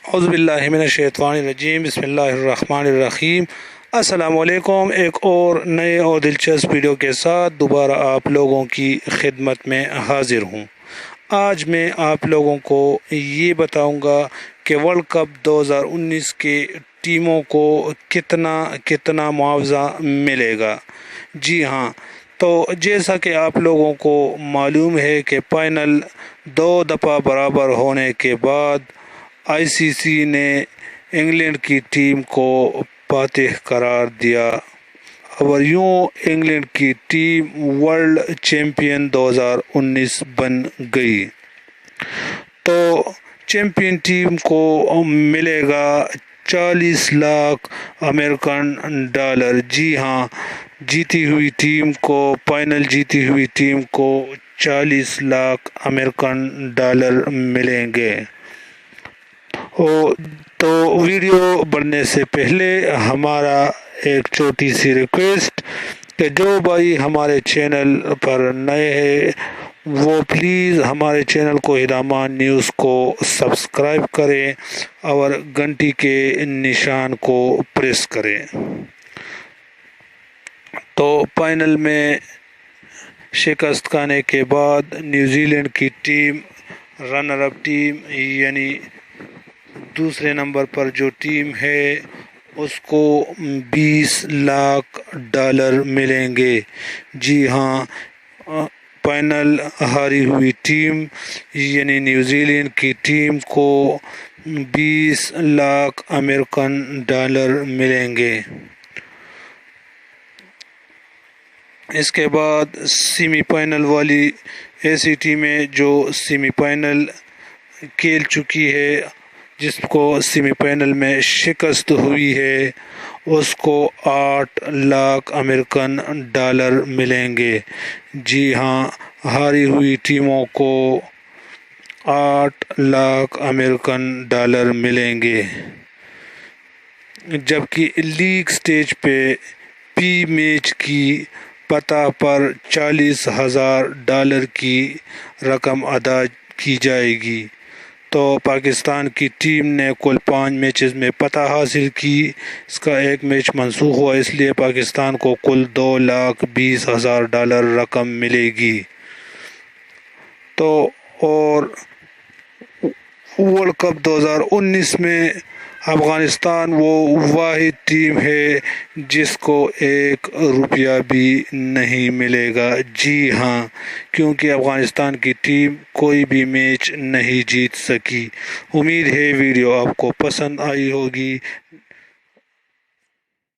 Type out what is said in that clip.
اعوذ باللہ من الشیطان الرجیم، بسم اللہ الرحمن الرحیم۔ السلام علیکم، ایک اور نئے اور دلچسپ ویڈیو کے ساتھ دوبارہ آپ لوگوں کی خدمت میں حاضر ہوں۔ آج میں آپ لوگوں کو یہ بتاؤں گا کہ ورلڈ کپ 2019 کے ٹیموں کو کتنا معاوضہ ملے گا۔ جی ہاں، تو جیسا کہ آپ لوگوں کو معلوم ہے کہ فائنل 2 دفعہ برابر ہونے کے بعد آئی سی سی نے انگلینڈ کی ٹیم کو فاتح قرار دیا اور یوں انگلینڈ کی ٹیم ورلڈ چیمپئن 2019 بن گئی۔ تو چیمپئن ٹیم کو ملے گا 40 لاکھ امریکن ڈالر۔ جی ہاں، جیتی ہوئی ٹیم کو، فائنل جیتی ہوئی ٹیم کو 40 لاکھ امریکن ڈالر ملیں گے۔ تو ویڈیو بڑھنے سے پہلے ہمارا ایک چھوٹی سی ریکویسٹ کہ جو بھائی ہمارے چینل پر نئے ہیں وہ پلیز ہمارے چینل کو ہدامان نیوز کو سبسکرائب کریں اور گھنٹی کے نشان کو پریس کریں۔ تو فائنل میں شکست کھانے کے بعد نیوزی لینڈ کی ٹیم رنر اپ ٹیم، یعنی دوسرے نمبر پر جو ٹیم ہے اس کو 20 لاکھ ڈالر ملیں گے۔ جی ہاں، فائنل ہاری ہوئی ٹیم یعنی نیوزی لینڈ کی ٹیم کو 20 لاکھ امریکن ڈالر ملیں گے۔ اس کے بعد سیمی فائنل والی ایسی ٹیمیں جو سیمی فائنل کھیل چکی ہے، جس کو سیمی فائنل میں شکست ہوئی ہے، اس کو 8 لاکھ امریکن ڈالر ملیں گے۔ جی ہاں، ہاری ہوئی ٹیموں کو 8 لاکھ امریکن ڈالر ملیں گے، جبکہ لیگ سٹیج پہ پی میچ کی فتح پر 40,000 ڈالر کی رقم ادا کی جائے گی۔ تو پاکستان کی ٹیم نے کل 5 میچز میں فتح حاصل کی، اس کا ایک میچ منسوخ ہوا، اس لیے پاکستان کو کل 2,20,000 ڈالر رقم ملے گی۔ تو اور ورلڈ کپ 2019 میں افغانستان وہ واحد ٹیم ہے جس کو 1 روپیہ بھی نہیں ملے گا۔ جی ہاں، کیونکہ افغانستان کی ٹیم کوئی بھی میچ نہیں جیت سکی۔ امید ہے ویڈیو آپ کو پسند آئی ہوگی۔